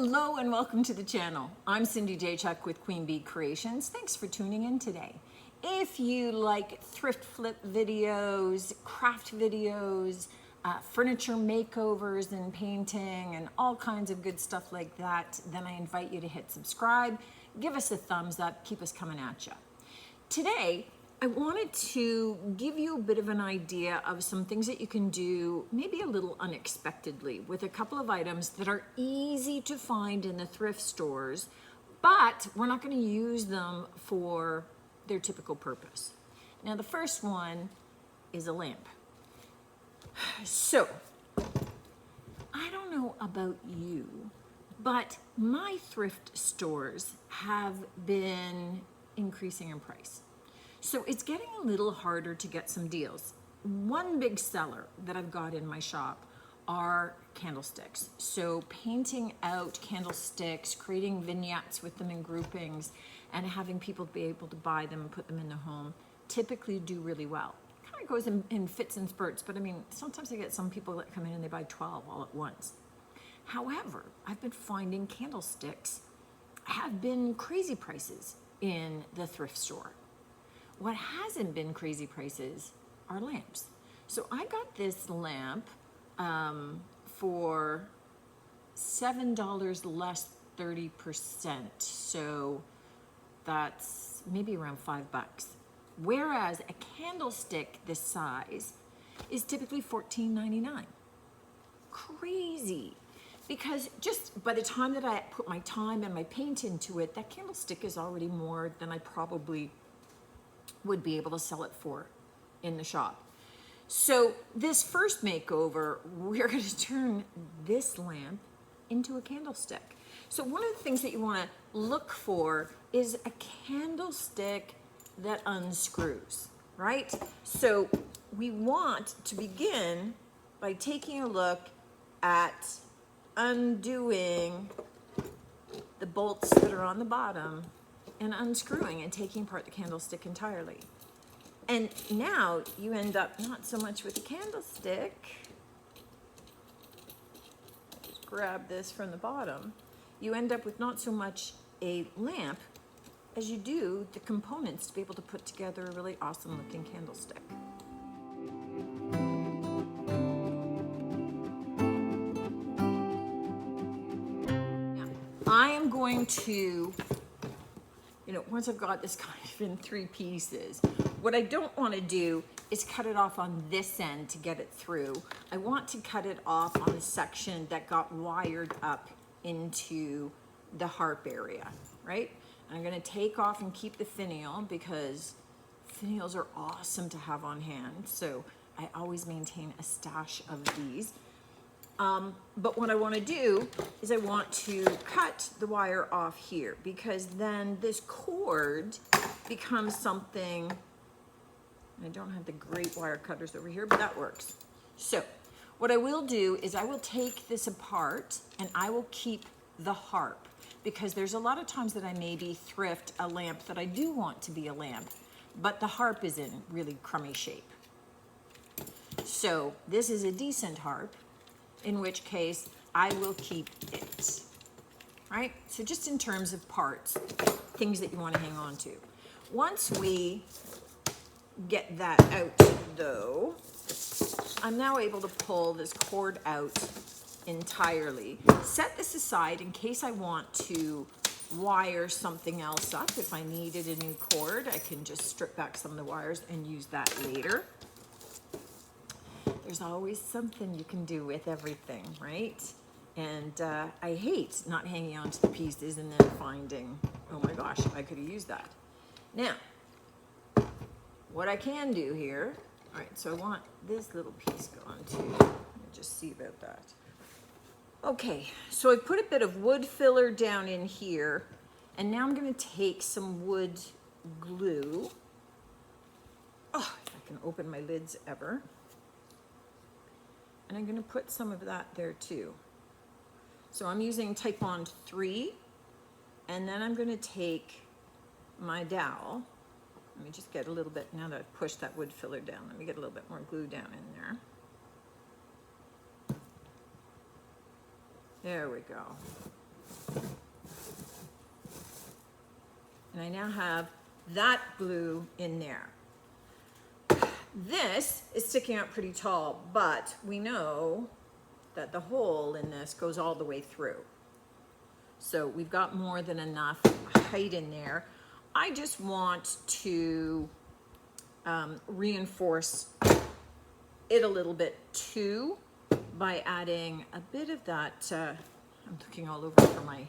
Hello and welcome to the channel. I'm Cindy J. Chuck with Queen Bee Creations. Thanks for tuning in today. If you like thrift flip videos, craft videos, furniture makeovers and painting and all kinds of good stuff like that, then I invite you to hit subscribe, give us a thumbs up, keep us coming at you. Today, I wanted to give you a bit of an idea of some things that you can do maybe a little unexpectedly with a couple of items that are easy to find in the thrift stores, but we're not going to use them for their typical purpose. Now, the first one is a lamp. So, I don't know about you, but my thrift stores have been increasing in price. So it's getting a little harder to get some deals. One big seller that I've got in my shop are candlesticks. So painting out candlesticks, creating vignettes with them in groupings, and having people be able to buy them and put them in their home typically do really well. It kind of goes in fits and spurts, but I mean, sometimes I get some people that come in and they buy 12 all at once. However, I've been finding candlesticks have been crazy prices in the thrift store. What hasn't been crazy prices are lamps. So I got this lamp for $7 less 30%. So that's maybe around $5. Whereas a candlestick this size is typically $14.99. Crazy. Because just by the time that I put my time and my paint into it, that candlestick is already more than I probably would be able to sell it for in the shop. So this first makeover, we're going to turn this lamp into a candlestick. So one of the things that you want to look for is a candlestick that unscrews, right? So we want to begin by taking a look at undoing the bolts that are on the bottom and unscrewing and taking apart the candlestick entirely. And now you end up not so much with a candlestick. Just grab this from the bottom. You end up with not so much a lamp as you do the components to be able to put together a really awesome looking candlestick. Now, I am going to once I've got this kind of in 3 pieces, what I don't want to do is cut it off on this end to get it through. I want to cut it off on the section that got wired up into the harp area, right? And I'm going to take off and keep the finial because finials are awesome to have on hand. So I always maintain a stash of these. But what I want to do is I want to cut the wire off here because then this cord becomes something. I don't have the great wire cutters over here, but that works. So what I will do is I will take this apart and I will keep the harp because there's a lot of times that I maybe thrift a lamp that I do want to be a lamp, but the harp is in really crummy shape. So this is a decent harp, in which case I will keep it, right? So just in terms of parts, things that you want to hang on to. Once we get that out though, I'm now able to pull this cord out entirely. Set this aside in case I want to wire something else up. If I needed a new cord, I can just strip back some of the wires and use that later. There's always something you can do with everything, right? And I hate not hanging on to the pieces and then finding, oh my gosh, I could have used that. Now, what I can do here, all right, so I want this little piece gone too. Let me just see about that. Okay, so I put a bit of wood filler down in here, and now I'm gonna take some wood glue. Oh, if I can open my lids ever. And I'm going to put some of that there too. So I'm using Type Bond 3, and then I'm going to take my dowel. Let me just get a little bit, now that I've pushed that wood filler down, let me get a little bit more glue down in there. There we go. And I now have that glue in there. This is sticking out pretty tall, but we know that the hole in this goes all the way through. So we've got more than enough height in there. I just want to reinforce it a little bit too by adding a bit of that, I'm looking all over for my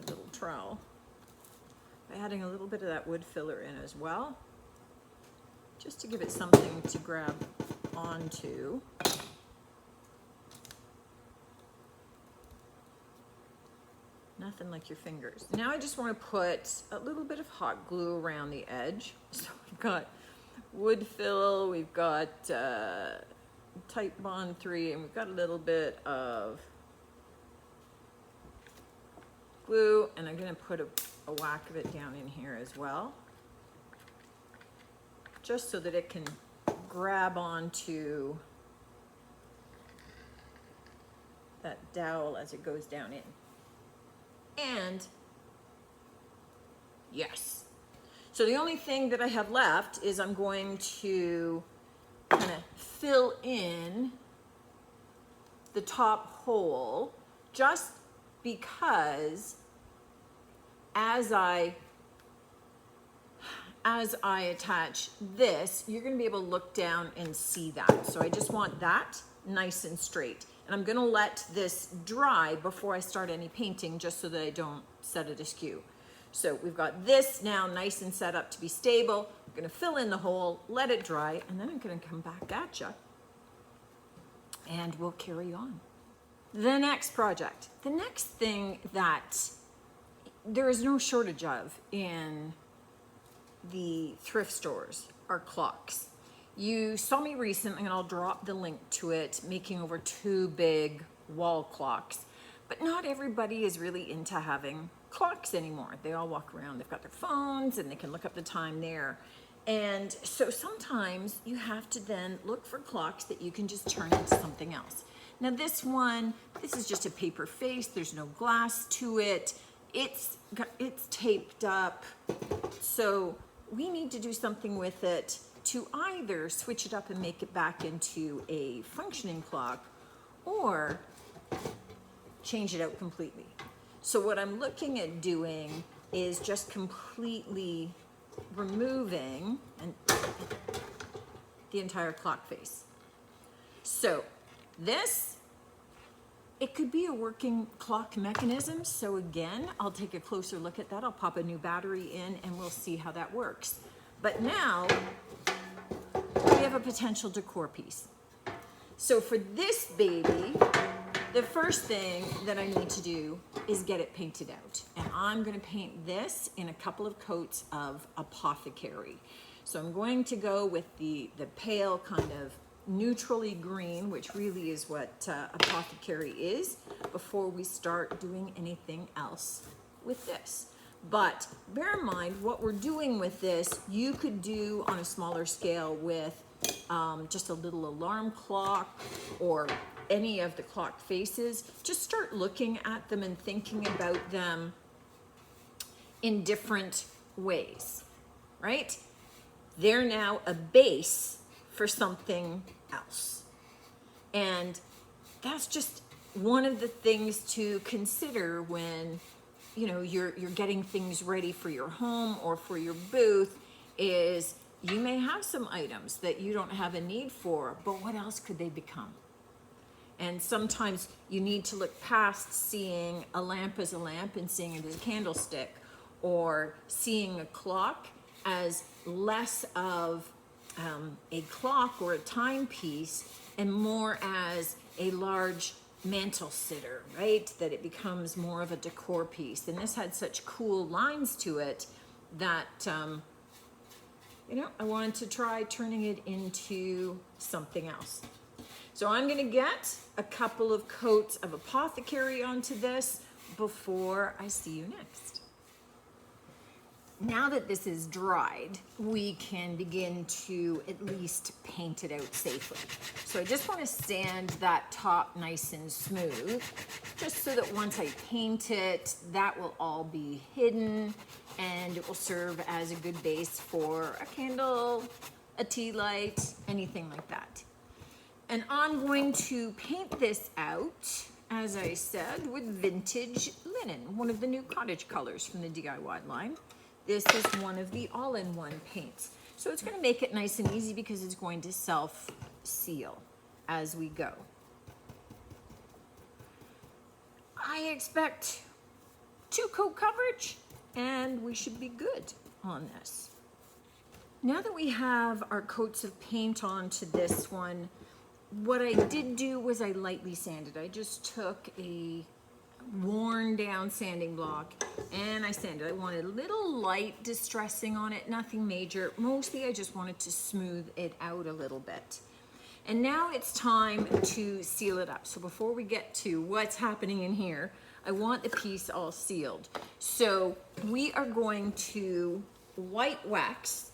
little trowel, by adding a little bit of that wood filler in as well, just to give it something to grab onto. Nothing like your fingers. Now I just want to put a little bit of hot glue around the edge. So we've got wood fill, we've got Type Bond 3, and we've got a little bit of glue, and I'm going to put a whack of it down in here as well, just so that it can grab onto that dowel as it goes down in. And yes, so the only thing that I have left is I'm going to kind of fill in the top hole, just because as I attach this, you're going to be able to look down and see that. So I just want that nice and straight. And I'm going to let this dry before I start any painting, just so that I don't set it askew. So we've got this now nice and set up to be stable. I'm going to fill in the hole, let it dry, and then I'm going to come back at you and we'll carry on. The next project, the next thing that there is no shortage of in the thrift stores are clocks. You saw me recently, and I'll drop the link to it, making over 2 big wall clocks. But not everybody is really into having clocks anymore. They all walk around, they've got their phones, and they can look up the time there. And so sometimes you have to then look for clocks that you can just turn into something else. Now this one, this is just a paper face. There's no glass to it. It's taped up. So we need to do something with it to either switch it up and make it back into a functioning clock, or change it out completely. So what I'm looking at doing is just completely removing the entire clock face. So this, it could be a working clock mechanism. So again, I'll take a closer look at that. I'll pop a new battery in and we'll see how that works. But now we have a potential decor piece. So for this baby, the first thing that I need to do is get it painted out. And I'm going to paint this in a couple of coats of Apothecary. So I'm going to go with the pale kind of neutrally green, which really is what Apothecary is, before we start doing anything else with this. But bear in mind, what we're doing with this, you could do on a smaller scale with just a little alarm clock or any of the clock faces. Just start looking at them and thinking about them in different ways, right? They're now a base for something else. And that's just one of the things to consider when you're getting things ready for your home or for your booth, is you may have some items that you don't have a need for, but what else could they become? And sometimes you need to look past seeing a lamp as a lamp and seeing it as a candlestick, or seeing a clock as less of a clock or a timepiece and more as a large mantle sitter, right? That it becomes more of a decor piece. And this had such cool lines to it that, I wanted to try turning it into something else. So I'm going to get a couple of coats of Apothecary onto this before I see you next. Now that this is dried, we can begin to at least paint it out safely. So I just want to sand that top nice and smooth, just so that once I paint it, that will all be hidden and it will serve as a good base for a candle, a tea light, anything like that. And I'm going to paint this out, as I said, with vintage linen, one of the new cottage colors from the DIY line. This is one of the all-in-one paints. So it's gonna make it nice and easy because it's going to self-seal as we go. I expect 2-coat coverage and we should be good on this. Now that we have our coats of paint onto this one, what I did do was I lightly sanded. I just took a worn down sanding block and I sanded. I wanted a little light distressing on it, nothing major. Mostly I just wanted to smooth it out a little bit. And now it's time to seal it up. So before we get to what's happening in here, I want the piece all sealed. So we are going to white wax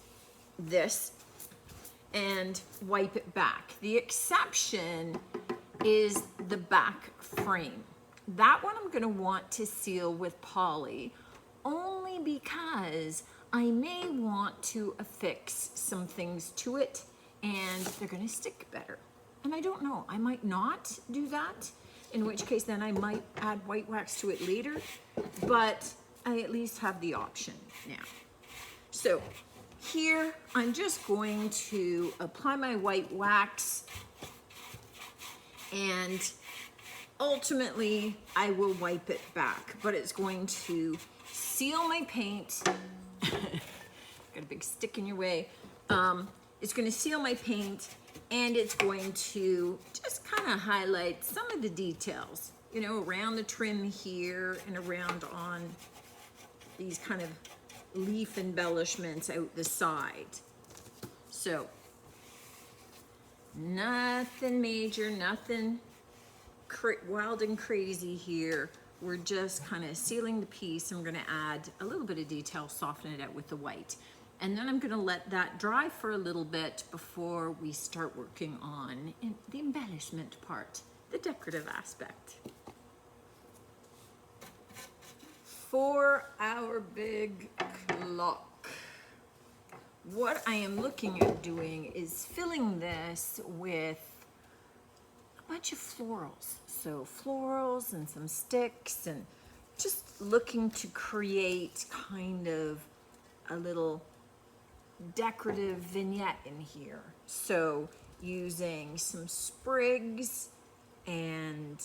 this and wipe it back. The exception is the back frame. That one I'm gonna want to seal with poly only because I may want to affix some things to it and they're gonna stick better. And I don't know, I might not do that, in which case then I might add white wax to it later, but I at least have the option now. So here, I'm just going to apply my white wax and ultimately I will wipe it back, but it's going to seal my paint. Got a big stick in your way. It's going to seal my paint and it's going to just kind of highlight some of the details, you know, around the trim here and around on these kind of leaf embellishments out the side. So nothing major, nothing wild and crazy here. We're just kind of sealing the piece. I'm going to add a little bit of detail, soften it out with the white. And then I'm going to let that dry for a little bit before we start working on the embellishment part, the decorative aspect. For our big clock, what I am looking at doing is filling this with a bunch of florals. So florals and some sticks, and just looking to create kind of a little decorative vignette in here. So using some sprigs and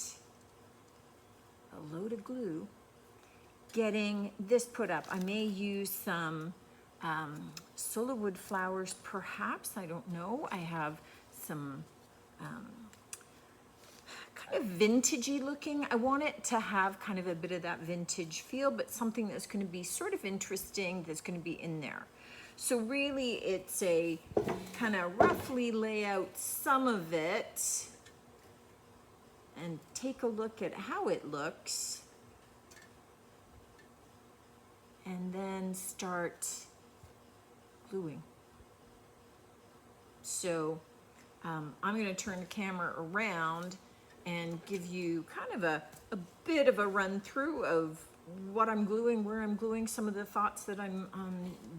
a load of glue, getting this put up. I may use some solar wood flowers, perhaps, I don't know. I have some kind of vintagey looking. I want it to have kind of a bit of that vintage feel, but something that's going to be sort of interesting, that's going to be in there. So really it's a kind of roughly lay out some of it and take a look at how it looks, and then start gluing. So I'm going to turn the camera around and give you kind of a bit of a run through of what I'm gluing, where I'm gluing, some of the thoughts that I'm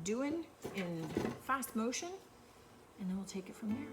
doing in fast motion, and then we'll take it from there.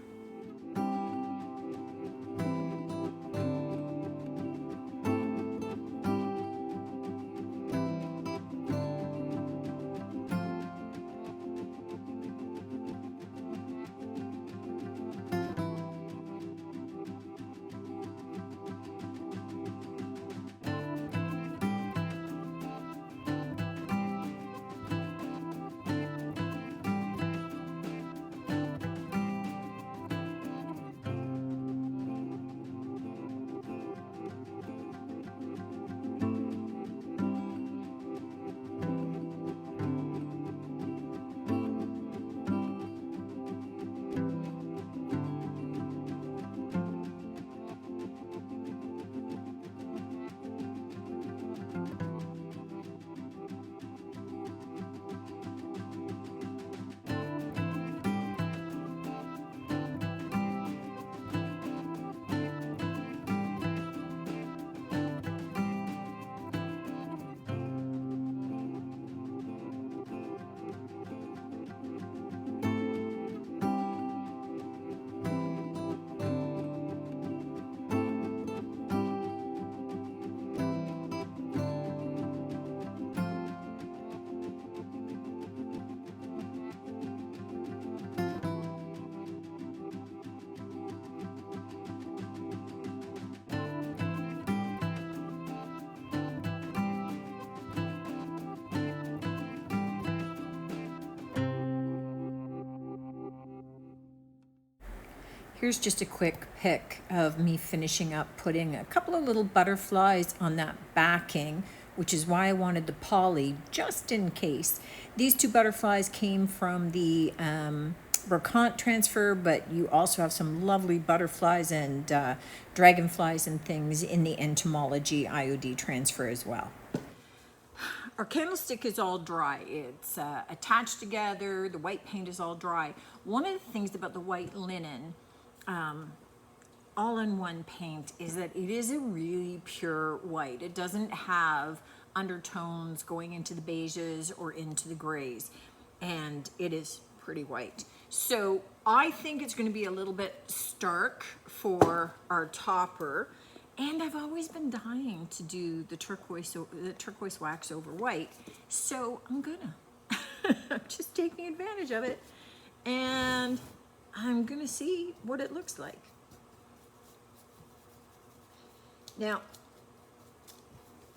Here's just a quick pic of me finishing up putting a couple of little butterflies on that backing, which is why I wanted the poly, just in case. These two butterflies came from the Brocante transfer, but you also have some lovely butterflies and dragonflies and things in the entomology IOD transfer as well. Our candlestick is all dry. It's attached together. The white paint is all dry. One of the things about the white linen all-in-one paint is that it is a really pure white. It doesn't have undertones going into the beiges or into the grays, and it is pretty white. So I think it's going to be a little bit stark for our topper, and I've always been dying to do the turquoise wax over white, so I'm gonna. I'm just taking advantage of it, and I'm gonna see what it looks like. Now,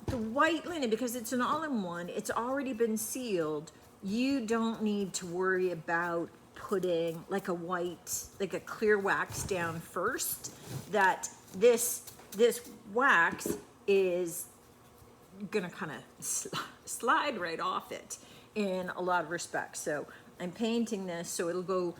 the white linen, because it's an all-in-one, it's already been sealed. You don't need to worry about putting like a white, like a clear wax down first. That this wax is gonna kind of slide right off it in a lot of respects. So I'm painting this so it'll go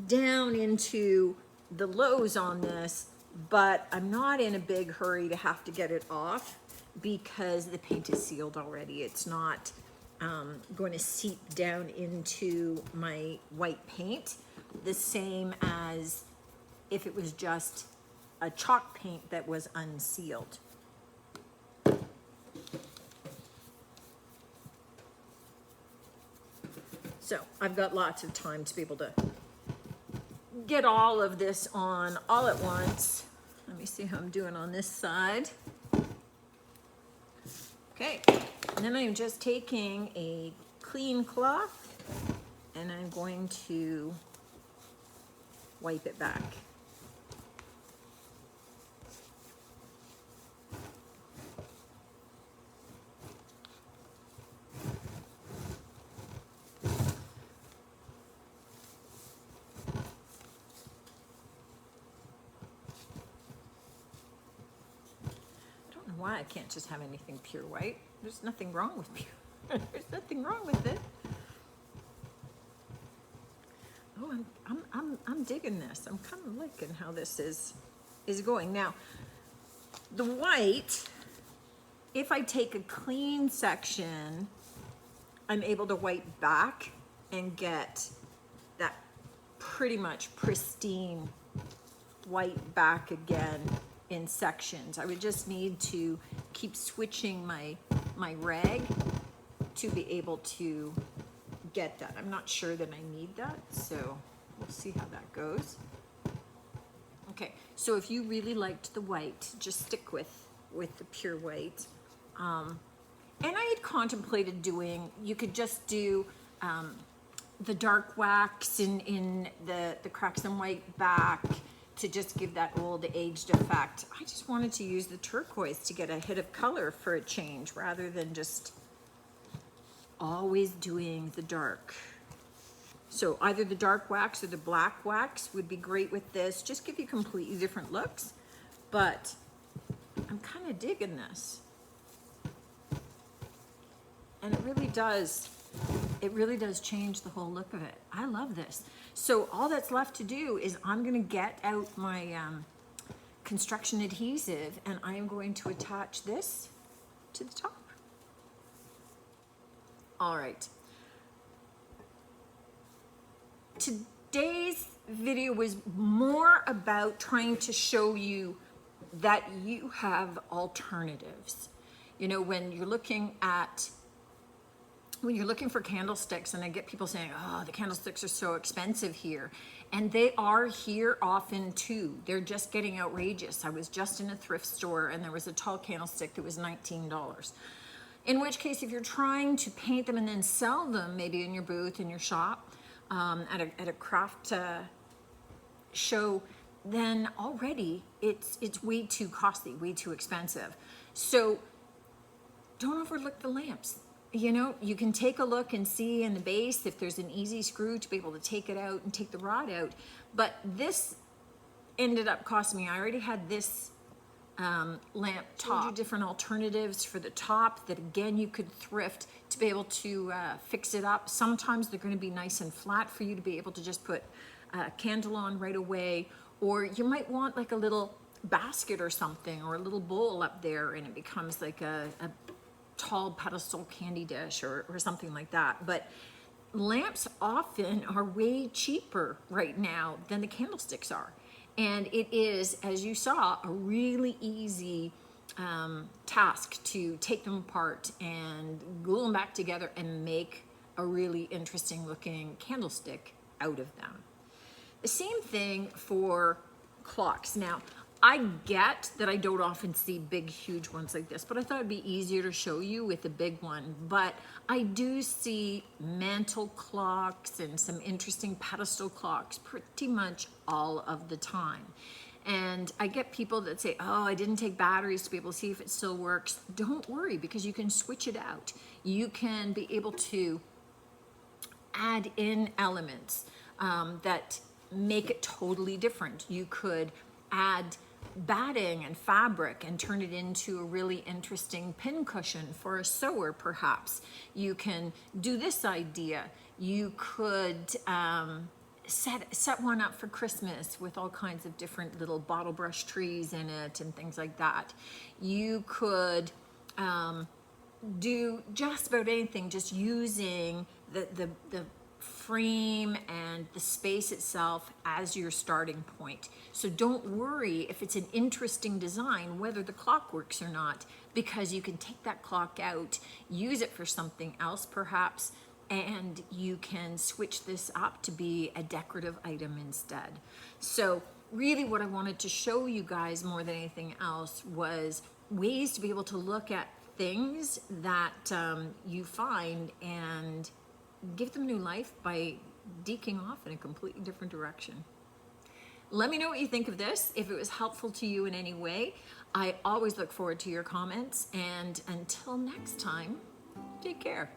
down into the lows on this, but I'm not in a big hurry to have to get it off because the paint is sealed already. It's not going to seep down into my white paint the same as if it was just a chalk paint that was unsealed. So I've got lots of time to be able to get all of this on all at once. Let me see how I'm doing on this side. Okay, and then I'm just taking a clean cloth and I'm going to wipe it back. Why I can't just have anything pure white. There's nothing wrong with pure. There's nothing wrong with it. Oh, I'm digging this. I'm kind of liking how this is going. Now, the white, if I take a clean section, I'm able to wipe back and get that pretty much pristine white back again in sections. I would just need to keep switching my rag to be able to get that. I'm not sure that I need that, so we'll see how that goes. Okay, so if you really liked the white, just stick with the pure white. And I had contemplated doing, you could just do the dark wax in the cracks and white back, to just give that old aged effect. I just wanted to use the turquoise to get a hit of color for a change rather than just always doing the dark. So either the dark wax or the black wax would be great with this. Just give you completely different looks, but I'm kind of digging this. And it really does change the whole look of it. I love this. So all that's left to do is I'm gonna get out my construction adhesive and I am going to attach this to the top. All right. Today's video was more about trying to show you that you have alternatives. You know, when you're looking for candlesticks, and I get people saying, oh, the candlesticks are so expensive here. And they are here often too. They're just getting outrageous. I was just in a thrift store and there was a tall candlestick that was $19. In which case, if you're trying to paint them and then sell them, maybe in your booth, in your shop, at a craft show, then already it's way too costly, way too expensive. So don't overlook the lamps. you know, you can take a look and see in the base if there's an easy screw to be able to take it out and take the rod out. But this ended up costing me, I already had this lamp top, different alternatives for the top that again you could thrift to be able to fix it up. Sometimes they're going to be nice and flat for you to be able to just put a candle on right away, or you might want like a little basket or something, or a little bowl up there and it becomes like a tall pedestal candy dish or something like that. But lamps often are way cheaper right now than the candlesticks are. And it is, as you saw, a really easy task to take them apart and glue them back together and make a really interesting looking candlestick out of them. The same thing for clocks. Now, I get that I don't often see big, huge ones like this, but I thought it'd be easier to show you with a big one. But I do see mantle clocks and some interesting pedestal clocks pretty much all of the time. And I get people that say, oh, I didn't take batteries to be able to see if it still works. Don't worry, because you can switch it out. You can be able to add in elements that make it totally different. You could add batting and fabric and turn it into a really interesting pin cushion for a sewer, perhaps. You can do this idea. You could set one up for Christmas with all kinds of different little bottle brush trees in it and things like that. You could do just about anything, just using the frame and the space itself as your starting point. So don't worry if it's an interesting design, whether the clock works or not, because you can take that clock out, use it for something else perhaps, and you can switch this up to be a decorative item instead. So really what I wanted to show you guys more than anything else was ways to be able to look at things that you find and give them new life by deking off in a completely different direction. Let me know what you think of this, if it was helpful to you in any way. I always look forward to your comments, and until next time, take care.